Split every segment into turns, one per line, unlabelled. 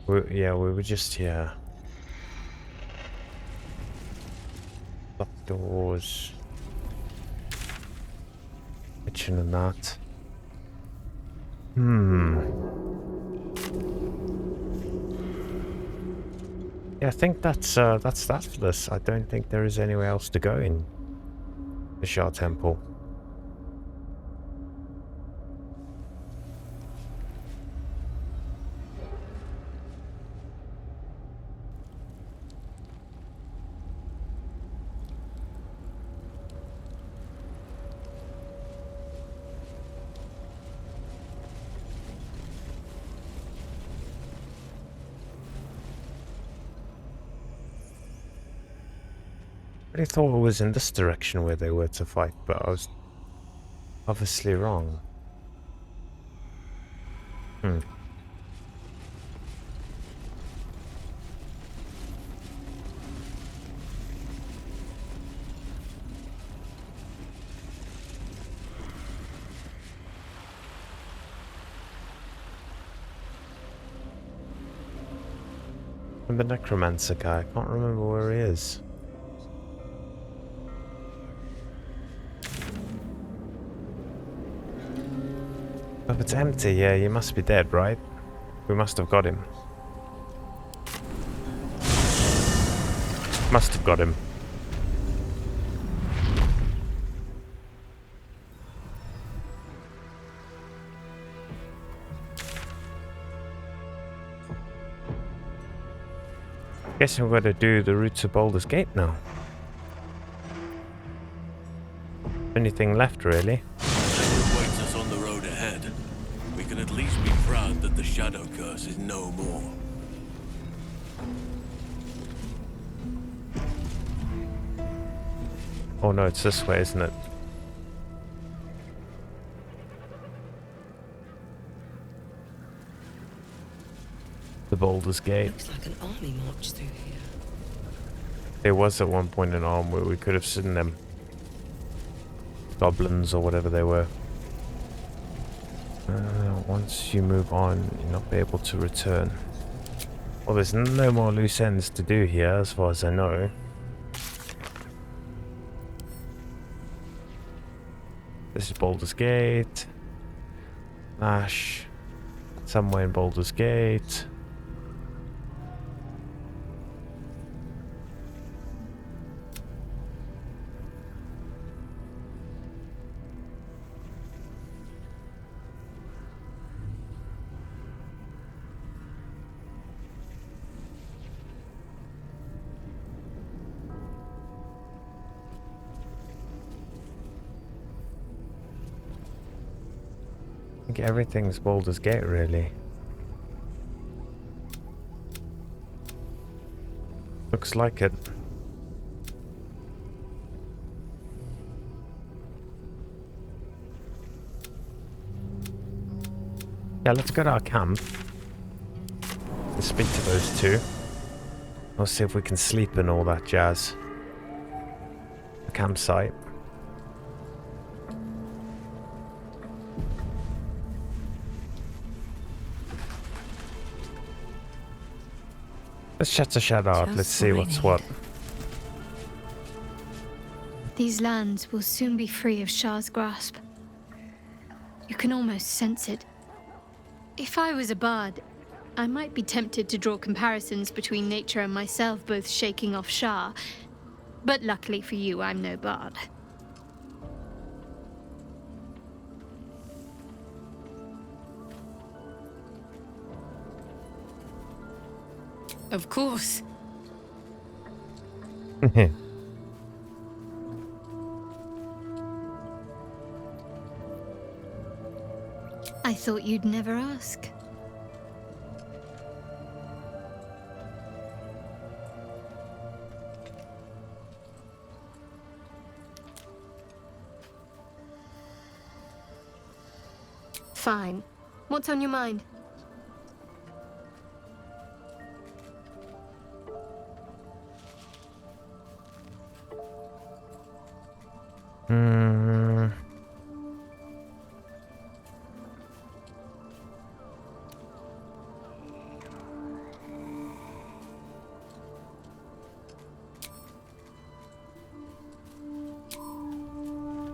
Yeah, we were just here. Locked doors. Kitchen and that. Yeah, I think that's that for this. I don't think there is anywhere else to go in the Shah Temple. I thought it was in this direction where they were to fight, but I was obviously wrong. And the necromancer guy, I can't remember where he is. Oh, if it's empty, yeah, he must be dead, right? We must have got him. Must have got him. Guess we've got to do the route to Baldur's Gate now. Anything left, really?
Whatever waits us on the road ahead, we can at least be proud that the Shadow Curse is no more.
Oh no, it's this way, isn't it? The Baldur's Gate.
Looks like an army marched through here.
There was at one point an arm where we could have seen them. Goblins or whatever they were. Once you move on, you'll not be able to return. Well, there's no more loose ends to do here, as far as I know. This is Baldur's Gate. Ash. Somewhere in Baldur's Gate. I think everything's Baldur's Gate, really. Looks like it. Yeah, let's go to our camp and speak to those two. We'll see if we can sleep and all that jazz. The campsite. Let's shut the shadow out. Let's see what's what.
These lands will soon be free of Shah's grasp. You can almost sense it. If I was a bard, I might be tempted to draw comparisons between nature and myself both shaking off Shah. But luckily for you, I'm no bard.
Of course.
I thought you'd never ask. Fine. What's on your mind?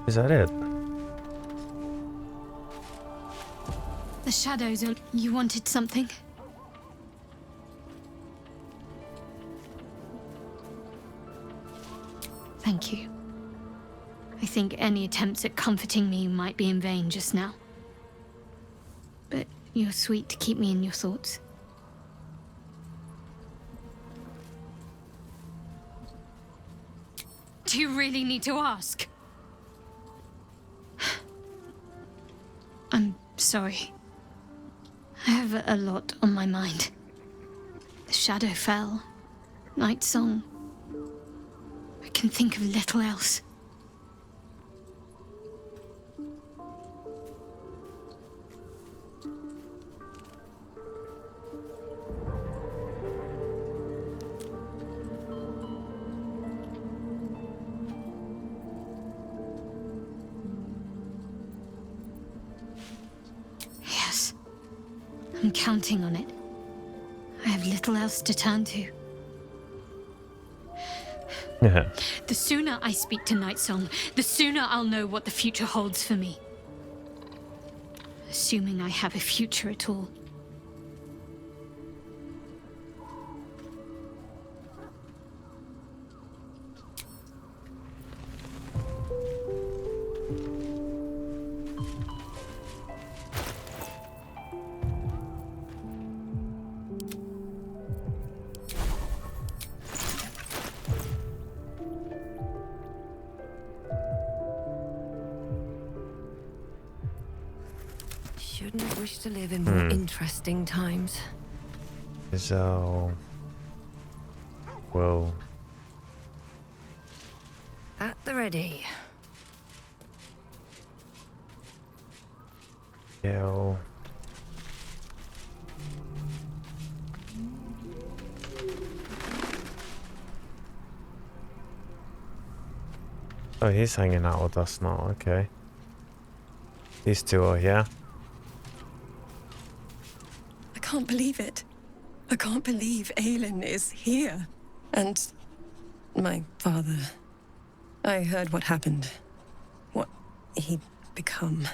Is that it?
The shadows are... You wanted something? Thank you. I think any attempts at comforting me might be in vain just now. But you're sweet to keep me in your thoughts. Do you really need to ask? I'm sorry. I have a lot on my mind. The shadow fell. Night song. I can think of little else. Yes. I'm counting on it. I have little else to turn to.
Yeah.
The sooner I speak to Nightsong, the sooner I'll know what the future holds for me. Assuming I have a future at all.
Shouldn't wish to live in more interesting times.
So... Whoa.
At the ready.
Yo. Oh, he's hanging out with us now, okay. These two are here.
I can't believe it. I can't believe Aelin is here. And my father. I heard what happened. What he'd become.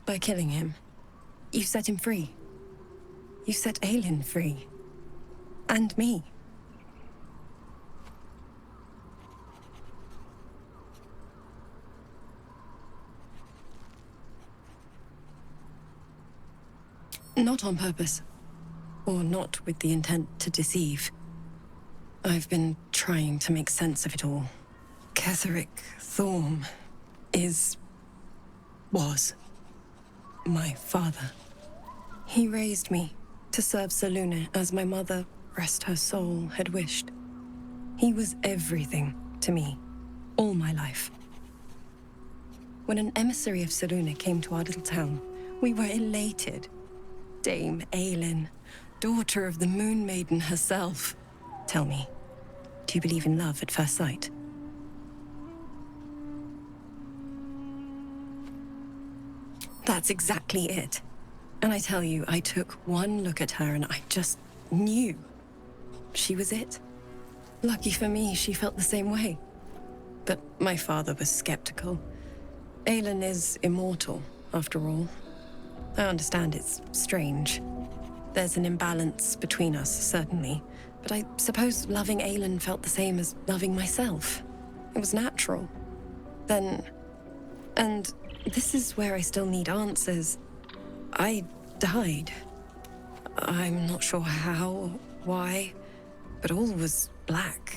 By killing him. You set him free. You set Aelin free. And me. Not on purpose. Or not with the intent to deceive. I've been trying to make sense of it all. Ketheric Thorm was my father. He raised me to serve Selûne as my mother, rest her soul, had wished. He was everything to me, all my life. When an emissary of Selûne came to our little town, we were elated. Dame Aelin, daughter of the Moon Maiden herself. Tell me, do you believe in love at first sight? That's exactly it. And I tell you, I took one look at her and I just knew. She was it. Lucky for me, she felt the same way. But my father was skeptical. Aelin is immortal, after all. I understand it's strange. There's an imbalance between us, certainly. But I suppose loving Aelin felt the same as loving myself. It was natural. Then... And this is where I still need answers. I died. I'm not sure how or why, but all was black.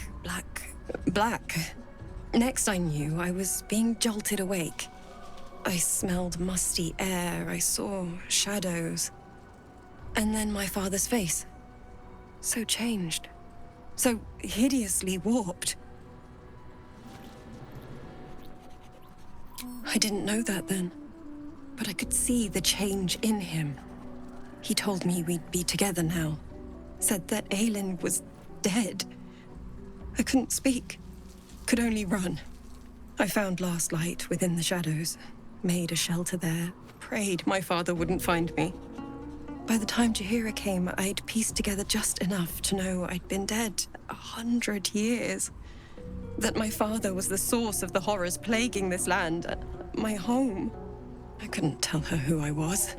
Next I knew, I was being jolted awake. I smelled musty air, I saw shadows. And then my father's face. So changed. So hideously warped. I didn't know that then, but I could see the change in him. He told me we'd be together now. Said that Aelin was dead. I couldn't speak. Could only run. I found last light within the shadows. Made a shelter there. Prayed my father wouldn't find me. By the time Jaheira came, I'd pieced together just enough to know I'd been dead 100 years. That my father was the source of the horrors plaguing this land, my home. I couldn't tell her who I was.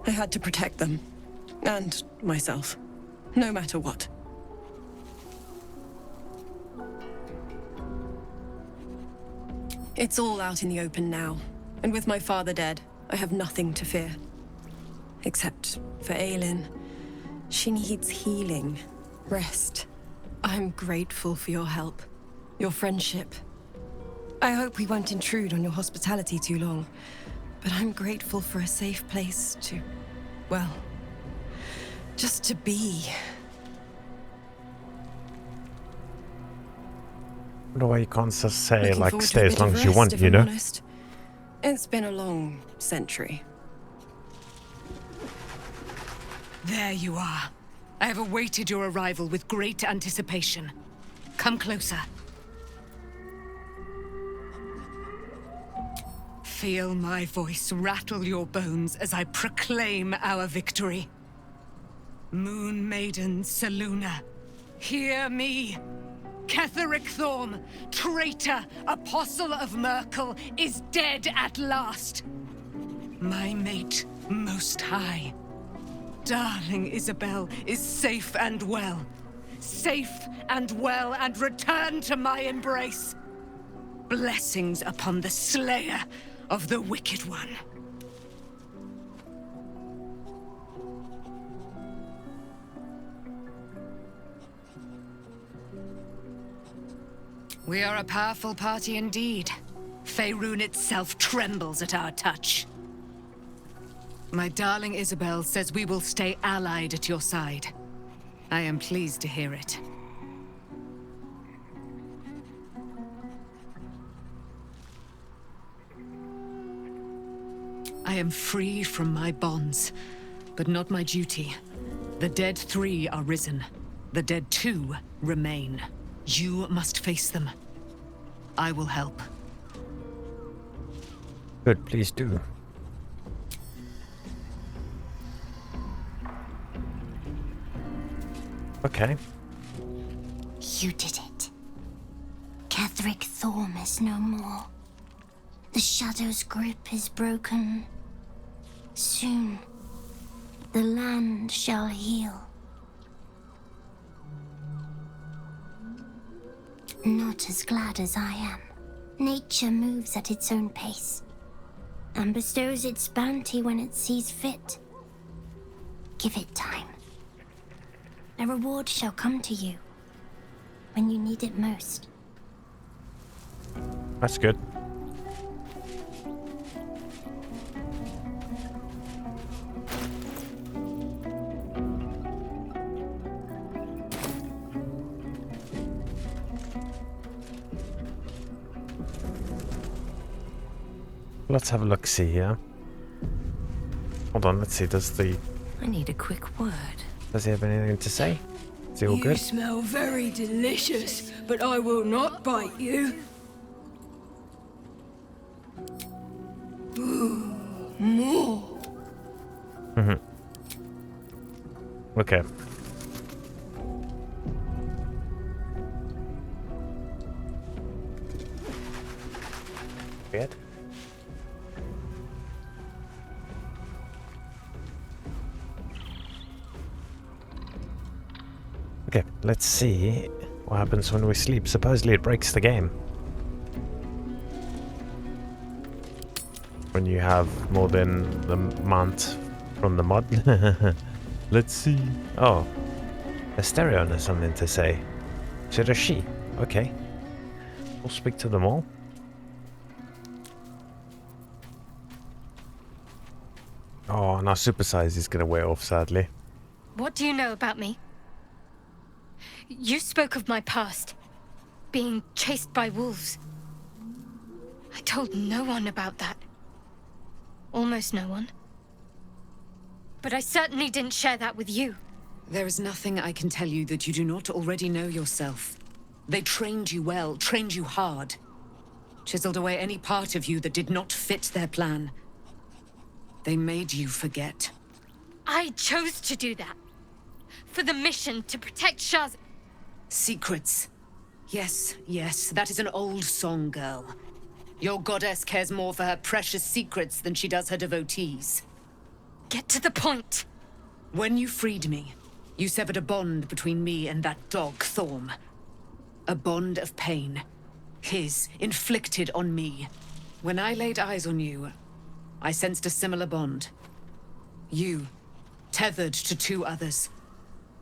I had to protect them, and myself, no matter what. It's all out in the open now, and with my father dead, I have nothing to fear. Except for Aelin. She needs healing, rest. I'm grateful for your help, your friendship. I hope we won't intrude on your hospitality too long, but I'm grateful for a safe place to, well, just to be.
I wonder why you can't just say,
Looking
like,
forward to
stay
a
as
bit
long
of
as you
rest,
want,
if
you
I'm
know?
honest. It's been a long century.
There you are. I have awaited your arrival with great anticipation. Come closer. Feel my voice rattle your bones as I proclaim our victory. Moon Maiden Selûne, hear me! Ketheric Thorm, traitor, apostle of Merkel, is dead at last. My mate, Most High. Darling Isabel is safe and well. Safe and well, and returned to my embrace. Blessings upon the slayer of the Wicked One. We are a powerful party indeed. Faerun itself trembles at our touch. My darling Isabel says we will stay allied at your side. I am pleased to hear it. I am free from my bonds, but not my duty. The dead 3 are risen. The dead 2 remain. You must face them. I will help.
Good, please do. Okay.
You did it. Ketheric Thorm is no more. The Shadow's grip is broken. Soon, the land shall heal. Not as glad as I am. Nature moves at its own pace, and bestows its bounty when it sees fit. Give it time. A reward shall come to you when you need it most.
That's good. Let's have a look-see here. Hold on, let's see.
I need a quick word.
Does he have anything to say? Is he all
You
good?
smell very delicious, but I will not bite you. Ooh, more.
Okay. Weird. Okay, let's see what happens when we sleep. Supposedly it breaks the game. When you have more than the amount from the mod. Let's see. Oh, Asterion has something to say. So does she. Okay. We'll speak to them all. Oh, and our supersize is going to wear off, sadly.
What do you know about me? You spoke of my past, being chased by wolves. I told no one about that. Almost no one. But I certainly didn't share that with you.
There is nothing I can tell you that you do not already know yourself. They trained you well, trained you hard. Chiseled away any part of you that did not fit their plan. They made you forget.
I chose to do that. For the mission to protect Shaz.
Secrets. Yes, yes, that is an old song, girl. Your goddess cares more for her precious secrets than she does her devotees.
Get to the point.
When you freed me, you severed a bond between me and that dog, Thorm. A bond of pain. His, inflicted on me. When I laid eyes on you, I sensed a similar bond. You, tethered to 2 others.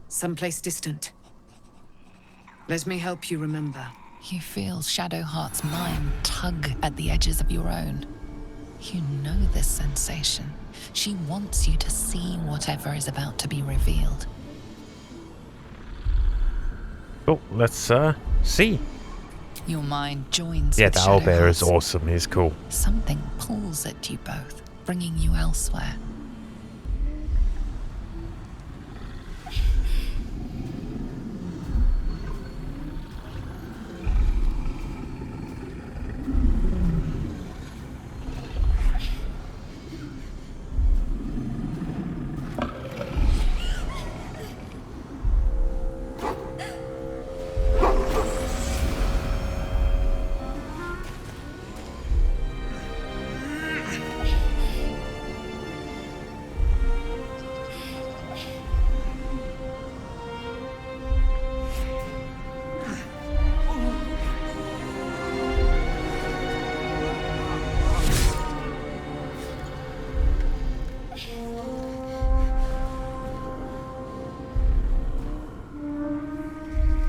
Someplace distant. Let me help you remember.
You feel Shadowheart's mind tug at the edges of your own. You know this sensation. She wants you to see whatever is about to be revealed.
Oh, let's see.
Your mind joins
Yeah,
with
the owlbear is
Shadowheart's.
awesome. He's cool.
Something pulls at you both, bringing you elsewhere.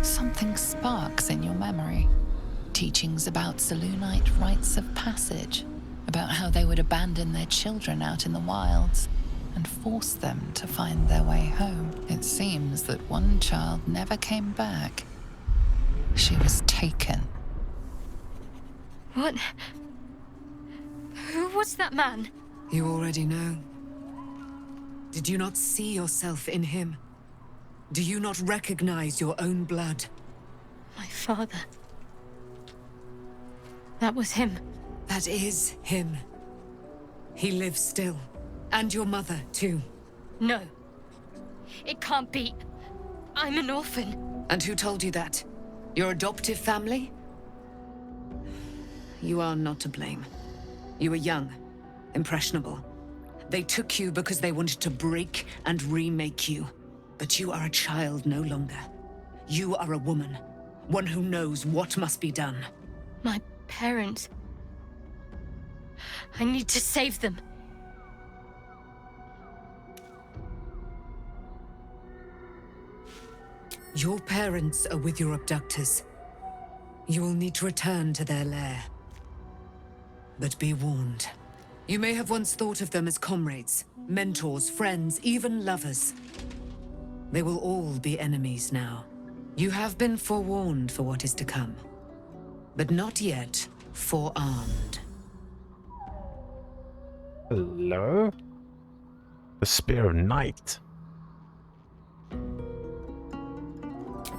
Something sparks in your memory. Teachings about Selûnite rites of passage, about how they would abandon their children out in the wilds and force them to find their way home. It seems that one child never came back. She was taken.
What? Who was that man?
You already know. Did you not see yourself in him? Do you not recognize your own blood?
My father. That was him.
That is him. He lives still. And your mother, too.
No. It can't be. I'm an orphan.
And who told you that? Your adoptive family? You are not to blame. You were young, impressionable. They took you because they wanted to break and remake you. But you are a child no longer. You are a woman. One who knows what must be done.
My parents. I need to save them.
Your parents are with your abductors. You will need to return to their lair. But be warned. You may have once thought of them as comrades, mentors, friends, even lovers. They will all be enemies now. You have been forewarned for what is to come, but not yet forearmed.
Hello? The Spear of Night.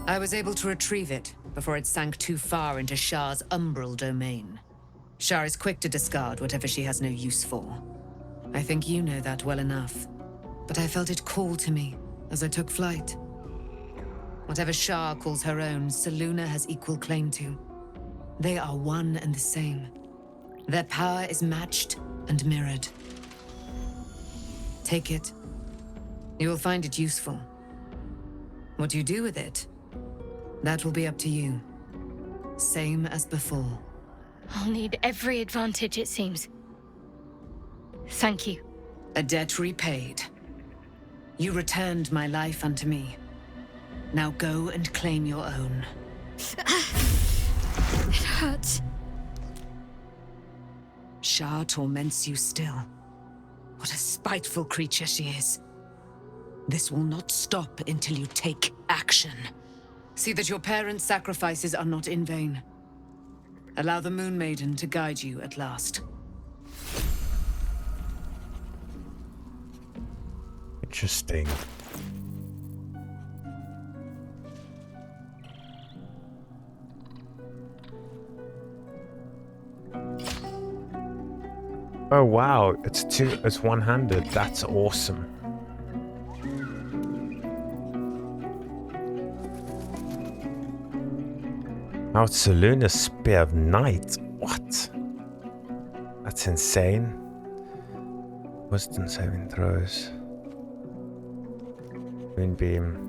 I was able to retrieve it before it sank too far into Shah's umbral domain. Shah is quick to discard whatever she has no use for. I think you know that well enough. But I felt it call to me as I took flight. Whatever Shah calls her own, Selûna has equal claim to. They are one and the same. Their power is matched and mirrored. Take it. You will find it useful. What you do with it, that will be up to you. Same as before.
I'll need every advantage, it seems. Thank you.
A debt repaid. You returned my life unto me. Now go and claim your own.
It hurts.
Shah torments you still. What a spiteful creature she is. This will not stop until you take action. See that your parents' sacrifices are not in vain. Allow the Moon Maiden to guide you at last.
Interesting. Oh wow, it's one-handed. That's awesome. Out Soluna's Spear of Night. What? That's insane. Wisdom saving throws. Moonbeam.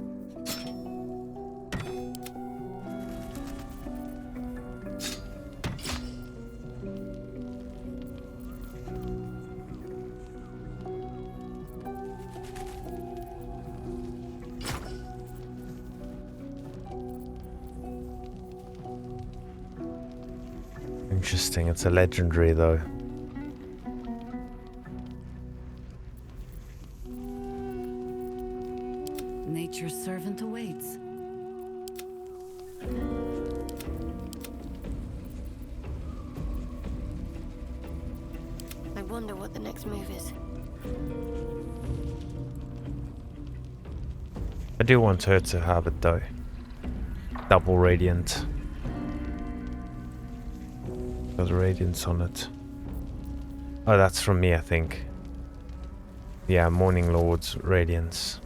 Interesting, it's a legendary though.
Nature's servant awaits.
I wonder what the next move is.
I do want her to have it though. Double radiant. Got radiance on it. Oh, that's from me, I think. Yeah, Morning Lord's radiance.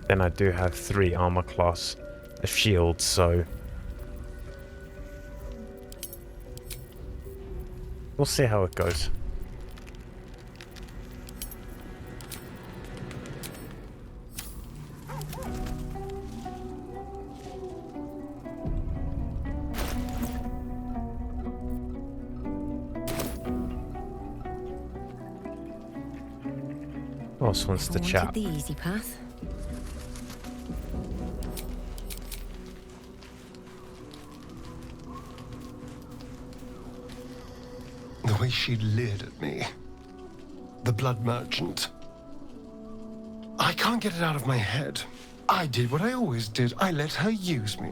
Then I do have 3 armor class shields, so we'll see how it goes. Who else wants to chat?
The easy path.
The way she leered at me. The blood merchant. I can't get it out of my head. I did what I always did. I let her use me.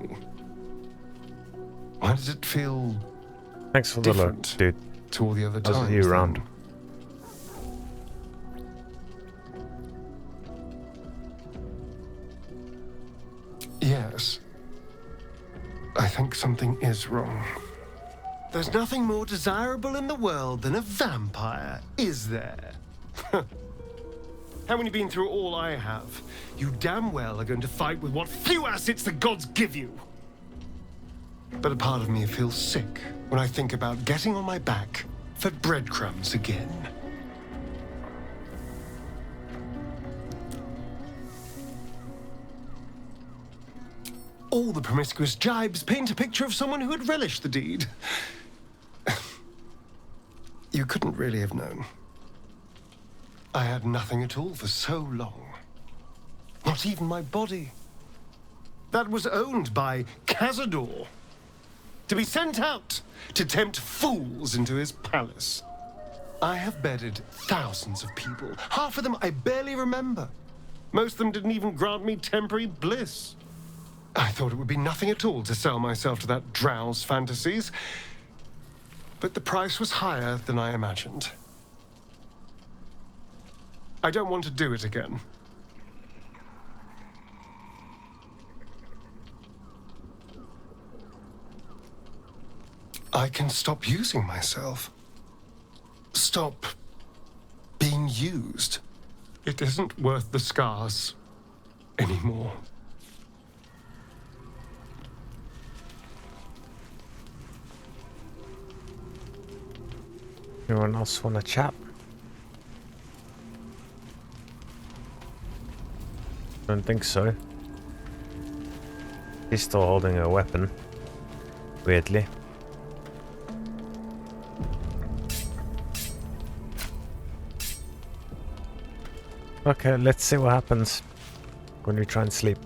Why does it feel
Thanks for the look,
different
dude.
to all the other
I'll
times?
see you around.
then? Yes. I think something is wrong. There's nothing more desirable in the world than a vampire, is there? Haven't you been through all I have? You damn well are going to fight with what few assets the gods give you. But a part of me feels sick when I think about getting on my back for breadcrumbs again. All the promiscuous jibes paint a picture of someone who had relished the deed. You couldn't really have known. I had nothing at all for so long. Not even my body. That was owned by Cazador. To be sent out to tempt fools into his palace. I have bedded thousands of people. Half of them I barely remember. Most of them didn't even grant me temporary bliss. I thought it would be nothing at all to sell myself to that drow's fantasies. But the price was higher than I imagined. I don't want to do it again. I can stop using myself. Stop being used. It isn't worth the scars anymore.
Anyone else want to chat? Don't think so. He's still holding a weapon. Weirdly. Okay, let's see what happens when we try and sleep.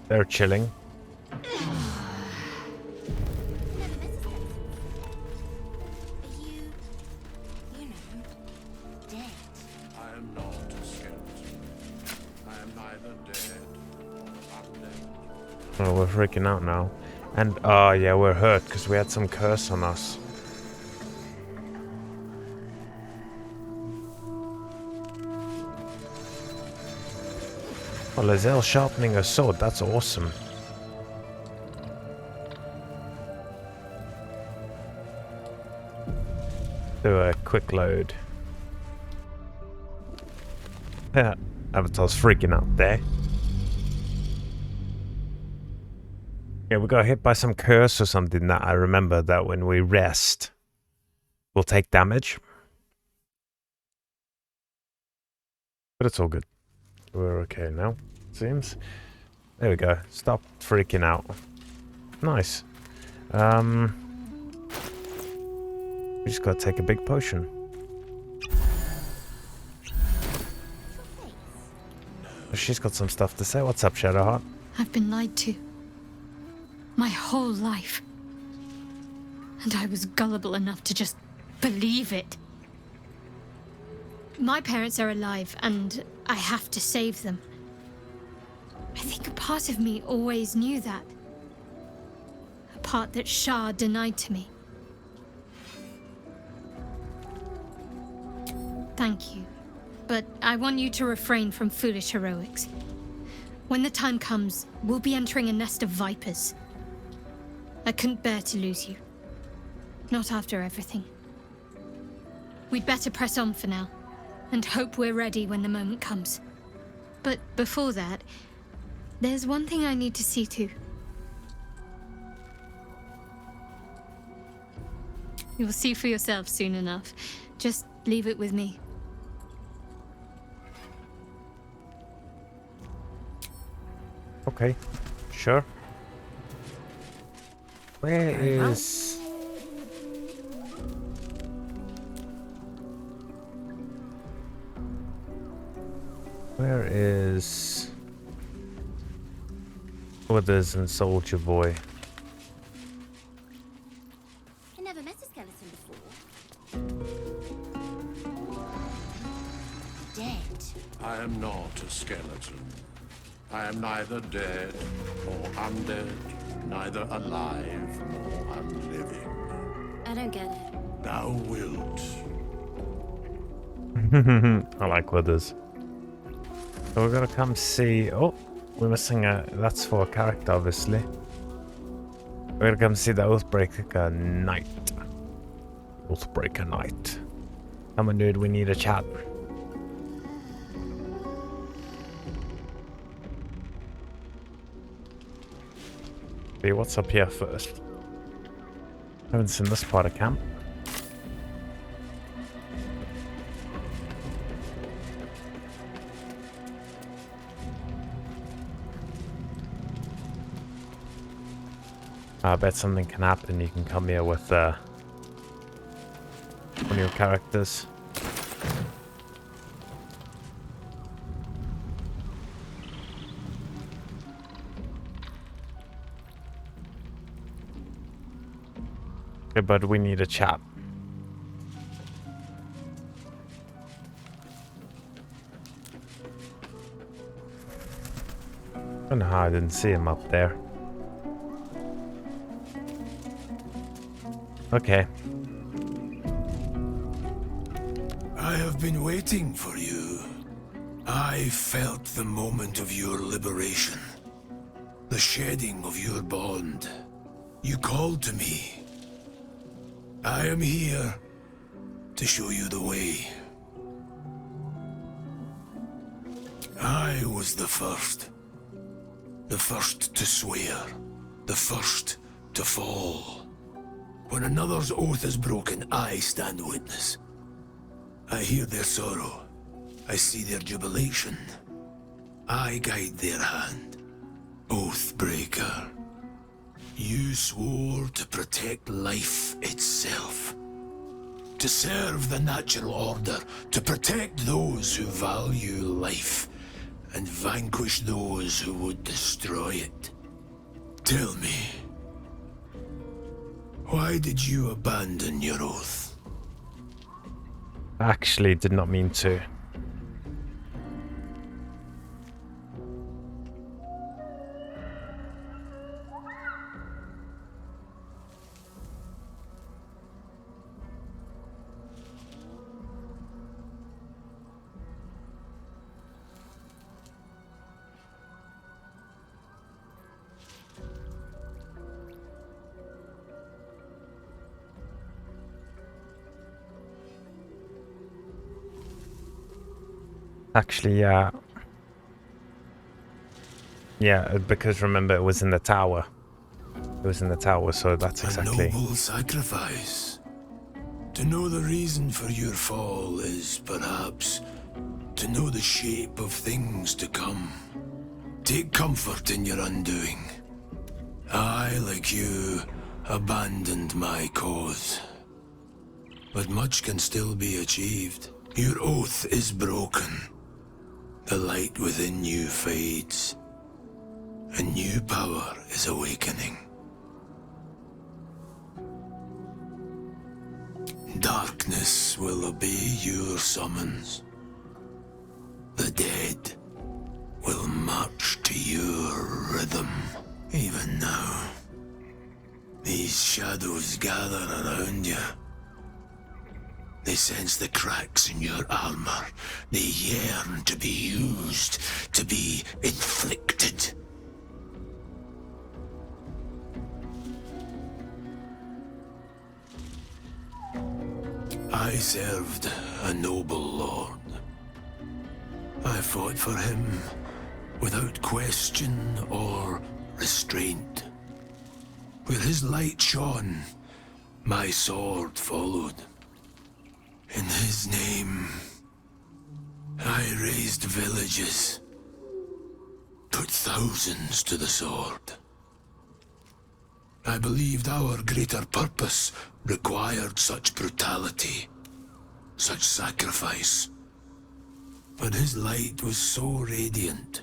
They're chilling.
I am not a skeleton. I am neither dead nor undead.
Oh, we're freaking out now. And, yeah, we're hurt because we had some curse on us. Oh, Lizelle sharpening her sword. That's awesome. Do a quick load. Yeah, Avatar's freaking out there. Yeah, we got hit by some curse or something that I remember that when we rest, we'll take damage. But it's all good. We're okay now, it seems. There we go. Stop freaking out. Nice. We just gotta take a big potion. She's got some stuff to say. What's up, Shadowheart?
I've been lied to. My whole life. And I was gullible enough to just believe it. My parents are alive, and I have to save them. I think a part of me always knew that. A part that Shah denied to me. Thank you. But I want you to refrain from foolish heroics. When the time comes, we'll be entering a nest of vipers. I couldn't bear to lose you. Not after everything. We'd better press on for now, and hope we're ready when the moment comes. But before that, there's one thing I need to see to. You'll see for yourself soon enough. Just leave it with me.
Okay, sure. Where is... Where is... Withers and Soldier Boy?
I never met a skeleton before. Dead.
I am not a skeleton. I am neither dead nor undead, neither alive nor unliving.
I don't get it.
Thou wilt.
I like Withers. So we're gonna come see... Oh, we're missing a... That's for a character, obviously. We're gonna come see the Oathbreaker Knight. Oathbreaker Knight. Come on, dude, we need a chat. See what's up here first. Haven't seen this part of camp. I bet something can happen. You can come here with one of your characters. Okay, but we need a chat. I don't know how I didn't see him up there. Okay.
I have been waiting for you. I felt the moment of your liberation. The shedding of your bond. You called to me. I am here to show you the way. I was the first to swear, the first to fall. When another's oath is broken, I stand witness. I hear their sorrow, I see their jubilation. I guide their hand. Oathbreaker. You swore to protect life itself. To serve the natural order, to protect those who value life, and vanquish those who would destroy it. Tell me, why did you abandon your oath?
I actually did not mean to. Actually, yeah. Yeah, because remember it was in the tower. It was in the tower, so that's exactly...
A noble sacrifice. To know the reason for your fall is, perhaps, to know the shape of things to come. Take comfort in your undoing. I, like you, abandoned my cause. But much can still be achieved. Your oath is broken. The light within you fades. A new power is awakening. Darkness will obey your summons. The dead will march to your rhythm. Even now, these shadows gather around you. They sense the cracks in your armor. They yearn to be used, to be inflicted. I served a noble lord. I fought for him without question or restraint. Where his light shone, my sword followed. In his name, I raised villages, put thousands to the sword. I believed our greater purpose required such brutality, such sacrifice. But his light was so radiant,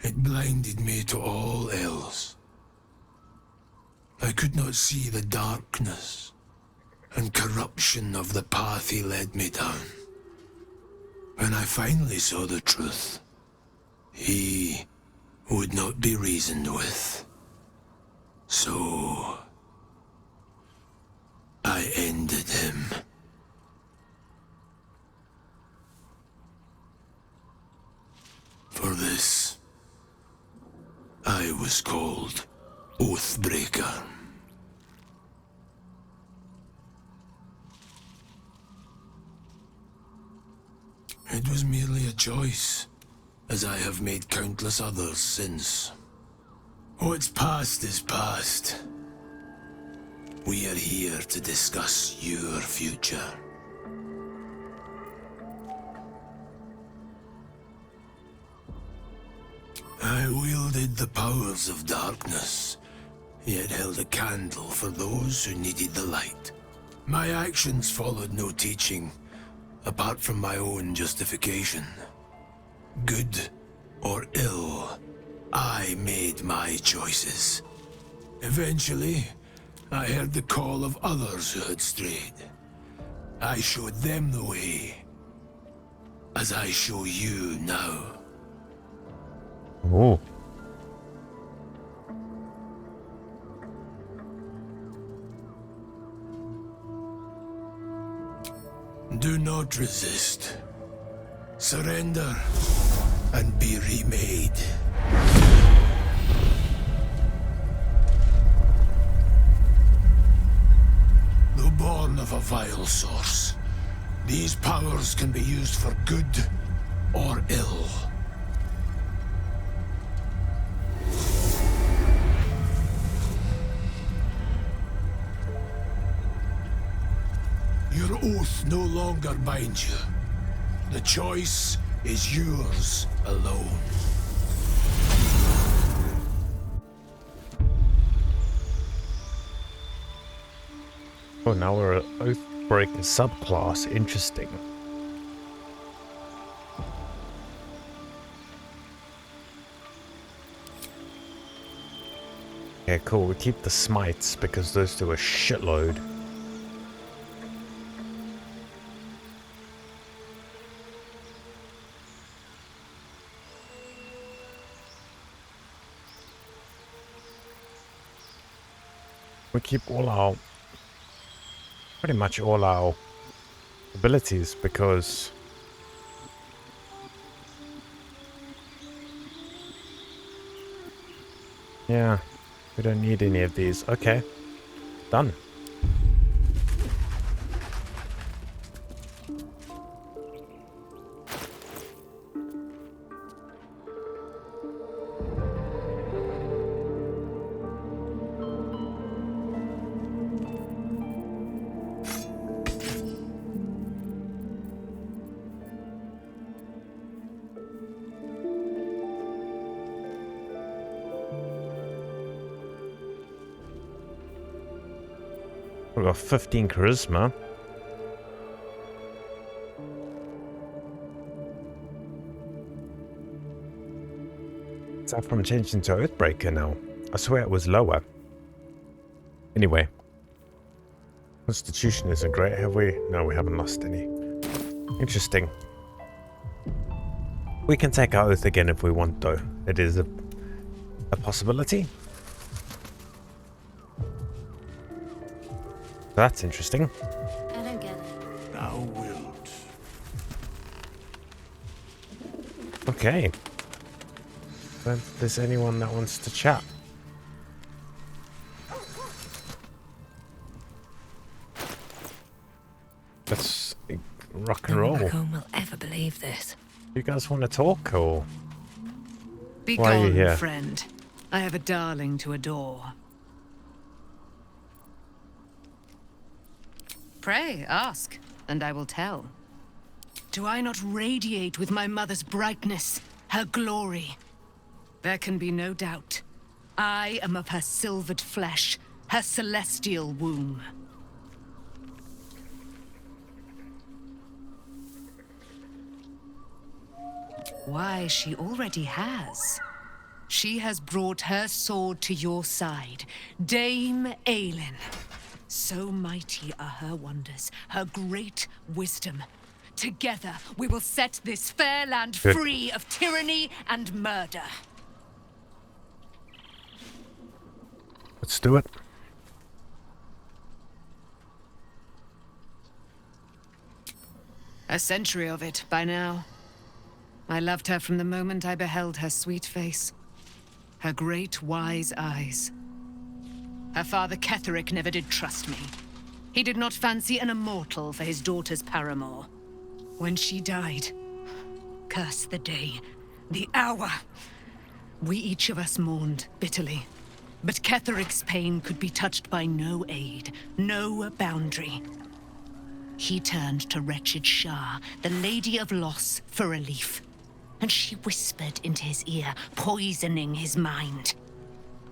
it blinded me to all else. I could not see the darkness and corruption of the path he led me down. When I finally saw the truth, he would not be reasoned with. So I ended him. For this, I was called Oathbreaker. It was merely a choice, as I have made countless others since. What's past is past. We are here to discuss your future. I wielded the powers of darkness, yet held a candle for those who needed the light. My actions followed no teaching, apart from my own justification. Good or ill, I made my choices. Eventually, I heard the call of others who had strayed. I showed them the way, as I show you now.
Oh.
Do not resist. Surrender and be remade. Though born of a vile source, these powers can be used for good or ill. Your oath no longer binds you. The choice is yours alone.
Oh, now we're an Oathbreaker subclass. Interesting. Okay, cool. We keep the smites because those do a shitload. We keep all our, pretty much all our abilities because yeah, we don't need any of these. Okay, done. We've got 15 charisma. Is that from changing to Oathbreaker now? I swear it was lower. Anyway. Constitution isn't great, have we? No, we haven't lost any. Interesting. We can take our oath again if we want, though. It is a possibility. That's interesting.
I don't get it.
Thou wilt.
Okay. Then there's anyone that wants to chat. Let's rock and roll.
No one will ever believe this.
You guys want to talk, or
Be
why are you
gone,
here?
friend. I have a darling to adore. Pray, ask, and I will tell. Do I not radiate with my mother's brightness, her glory? There can be no doubt. I am of her silvered flesh, her celestial womb. Why, she already has. She has brought her sword to your side, Dame Aelin. So mighty are her wonders, her great wisdom. Together, we will set this fair land
Good.
free of tyranny and murder.
Let's do it.
A century of it by now. I loved her from the moment I beheld her sweet face. Her great, wise eyes. Her father Ketheric never did trust me. He did not fancy an immortal for his daughter's paramour. When she died, curse the day, the hour. We each of us mourned bitterly. But Ketheric's pain could be touched by no aid, no boundary. He turned to wretched Shah, the Lady of Loss, for relief. And she whispered into his ear, poisoning his mind.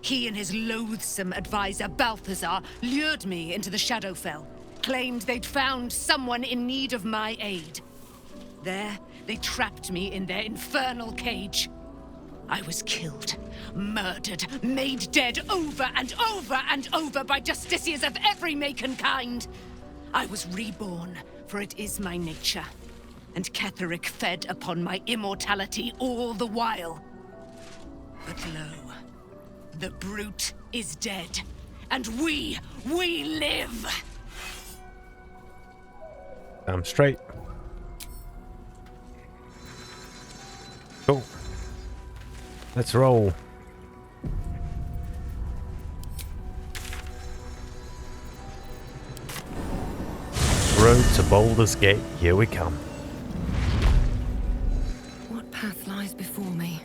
He and his loathsome advisor, Balthazar, lured me into the Shadowfell, claimed they'd found someone in need of my aid. There, they trapped me in their infernal cage. I was killed, murdered, made dead over and over and over by justiciars of every make and kind. I was reborn, for it is my nature. And Ketheric fed upon my immortality all the while. But lo, the brute is dead, and we live!
I'm straight. Cool. Let's roll. Road to Baldur's Gate, here we come.
What path lies before me?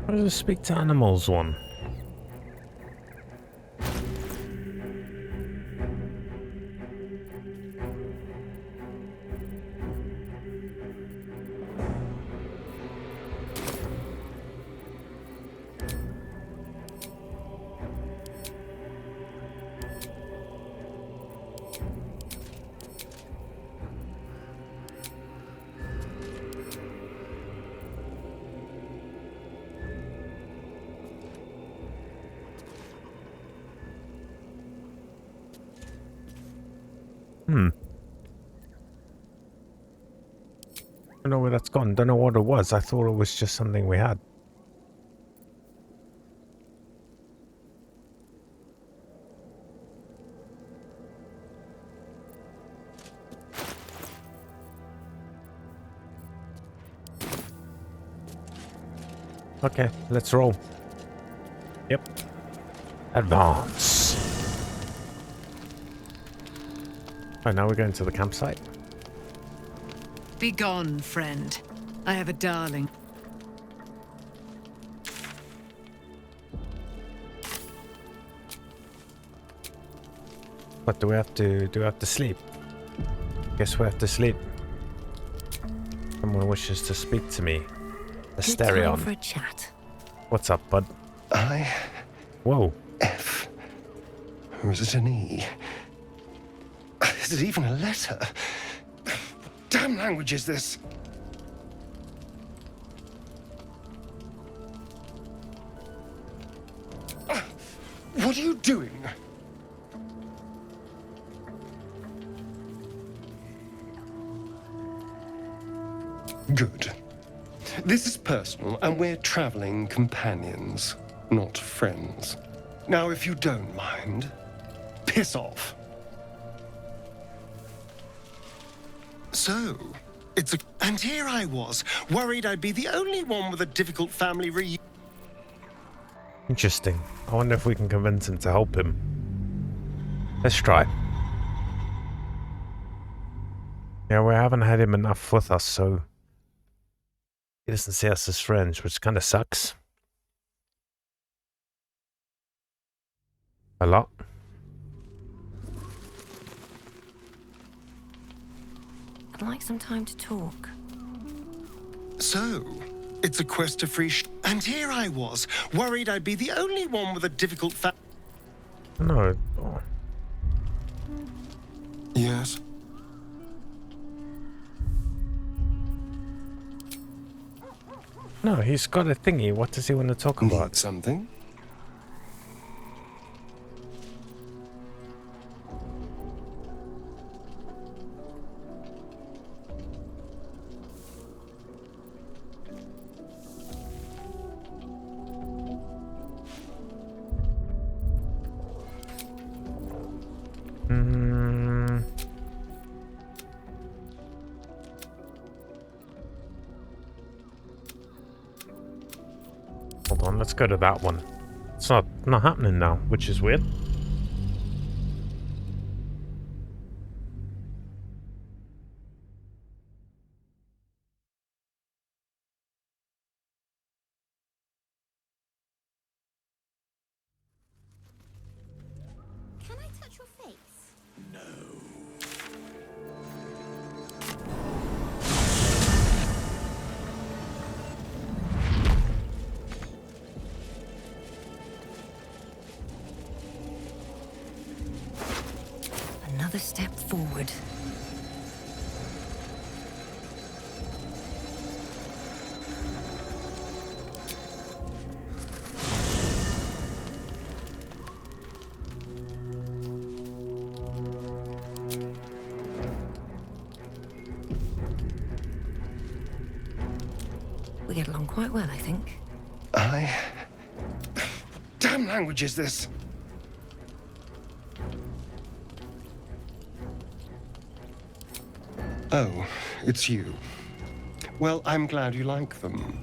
Where's the speak to animals one? don't know where that's gone. Don't know what it was. I thought it was just something we had. Okay, let's roll. Yep. Advance. Oh, now we're going to the campsite.
Be gone, friend. I have a darling.
What do we have to do? We have to sleep. Guess we have to sleep. Someone wishes to speak to me.
Good time for a chat.
What's up, bud? Whoa.
F. Or is it an E? Is it even a letter? What damn language is this? What are you doing? Good. This is personal, and we're traveling companions, not friends. Now, if you don't mind, piss off. So, it's a... And here I was, worried I'd be the only one with a difficult family reunion.
Interesting. I wonder if we can convince him to help him. Let's try. Yeah, we haven't had him enough with us, so... He doesn't see us as friends, which kind of sucks. A lot.
I'd like some time to talk.
So, it's a quest to free and here I was, worried I'd be the only one with a difficult
No. Oh.
Yes?
No, he's got a thingy. What does he want to talk about?
Need something?
Hold on, let's go to that one. It's not happening now, which is weird.
Can I touch your face?
Another step forward. We get along quite well, I think.
Damn language is this? Oh, it's you. Well, I'm glad you like them.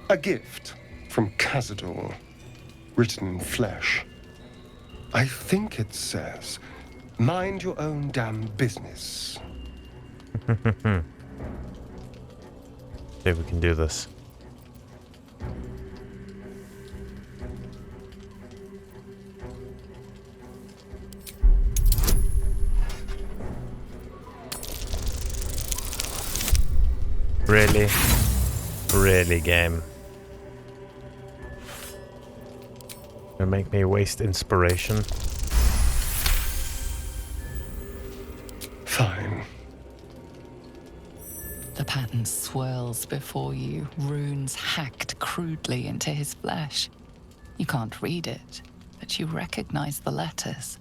A gift from Cazador, written in flesh. I think it says, mind your own damn business.
See if we can do this. Really? Really, game? Gonna make me waste inspiration?
Fine.
The pattern swirls before you, runes hacked crudely into his flesh. You can't read it, but you recognize the letters.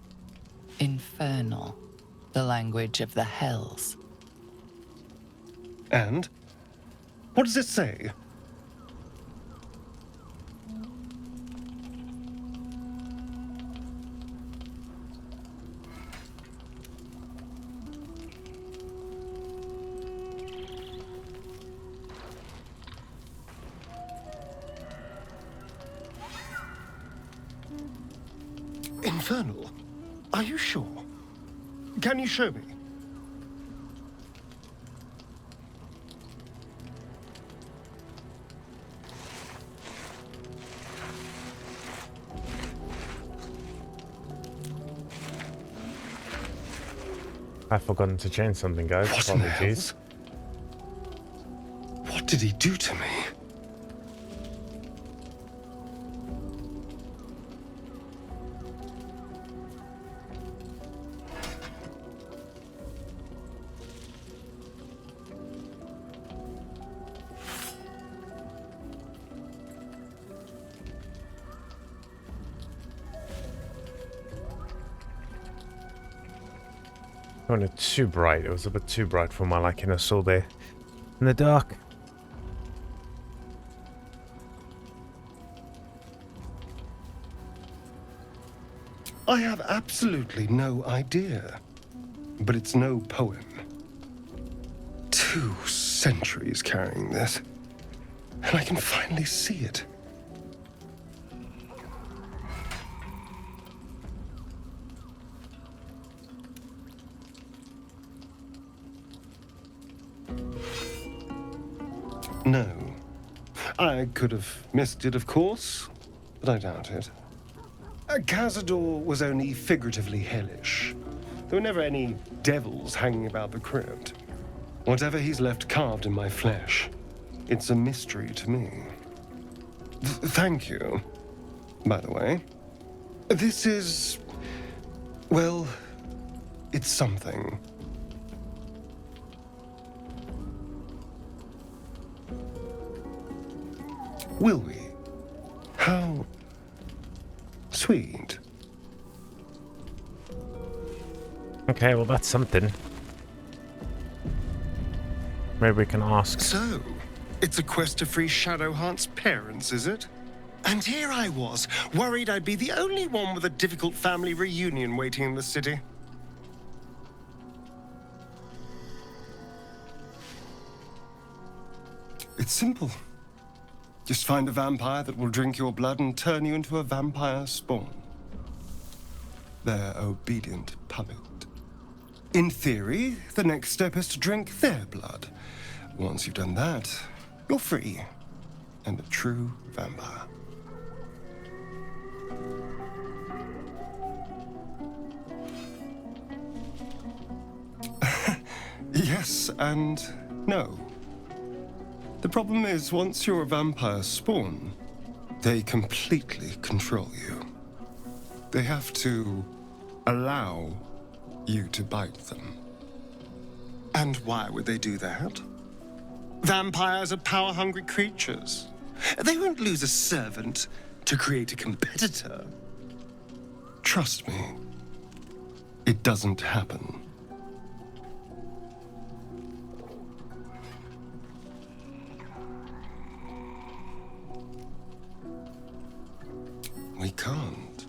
Infernal, the language of the hells.
And? What does it say? Infernal? Are you sure? Can you show me?
I've forgotten to change something, guys.
What in the
Apologies.
What did he do to me?
When it's too bright, it was a bit too bright for my liking. I saw there in the dark.
I have absolutely no idea. But it's no poem. 2 centuries carrying this. And I can finally see it. No. I could have missed it, of course, but I doubt it. Cazador was only figuratively hellish. There were never any devils hanging about the crypt. Whatever he's left carved in my flesh, it's a mystery to me. Thank you, by the way. This is... well, it's something. Will we? How sweet.
Okay, well that's something. Maybe we can ask.
So, it's a quest to free Shadowheart's parents, is it? And here I was, worried I'd be the only one with a difficult family reunion waiting in the city. It's simple. Just find a vampire that will drink your blood and turn you into a vampire spawn. Their obedient puppet. In theory, the next step is to drink their blood. Once you've done that, you're free. And a true vampire. Yes and no. The problem is, once you're a vampire spawn, they completely control you. They have to allow you to bite them. And why would they do that? Vampires are power-hungry creatures. They won't lose a servant to create a competitor. Trust me, it doesn't happen. We can't.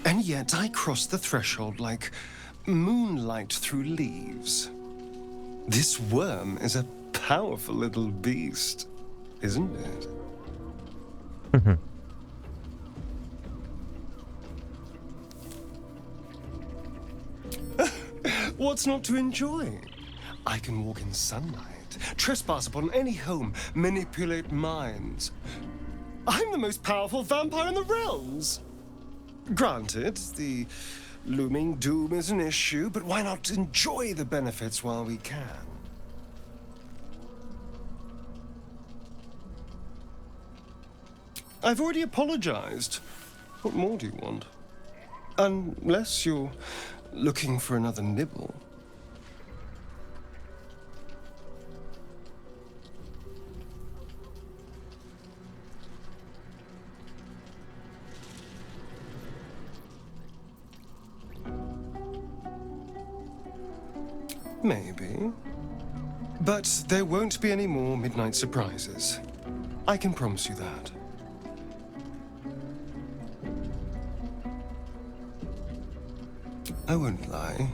And yet I crossed the threshold like moonlight through leaves. This worm is a powerful little beast, isn't it? What's not to enjoy? I can walk in sunlight, trespass upon any home, manipulate minds. I'm the most powerful vampire in the realms. Granted, the looming doom is an issue, but why not enjoy the benefits while we can? I've already apologized. What more do you want? Unless you're looking for another nibble. Maybe. But there won't be any more midnight surprises. I can promise you that. I won't lie.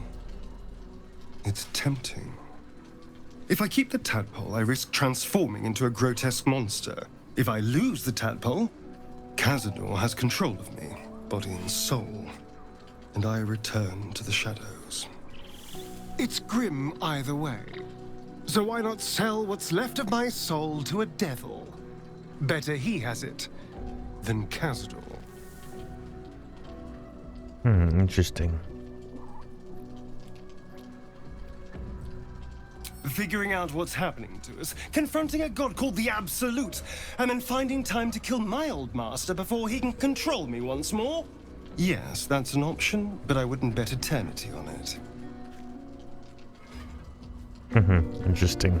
It's tempting. If I keep the tadpole, I risk transforming into a grotesque monster. If I lose the tadpole, Cazador has control of me, body and soul, and I return to the shadows. It's grim either way. So why not sell what's left of my soul to a devil? Better he has it than Cazador.
Interesting.
Figuring out what's happening to us, confronting a god called the Absolute, and then finding time to kill my old master before he can control me once more? Yes, that's an option, but I wouldn't bet eternity on it.
Interesting.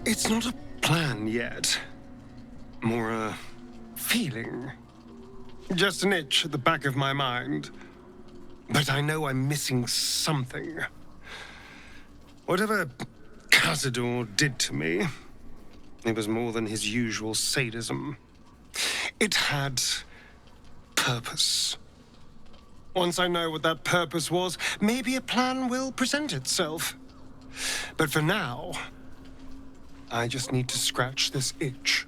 It's not a plan yet. More a feeling. Just an itch at the back of my mind. But I know I'm missing something. Whatever Cazador did to me, it was more than his usual sadism. It had purpose. Once I know what that purpose was, maybe a plan will present itself. But for now, I just need to scratch this itch.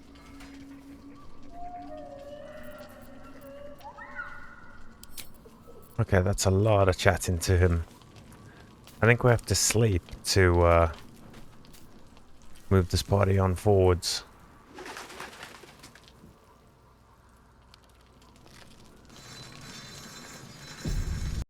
Okay, that's a lot of chatting to him. I think we have to sleep to move this party on forwards.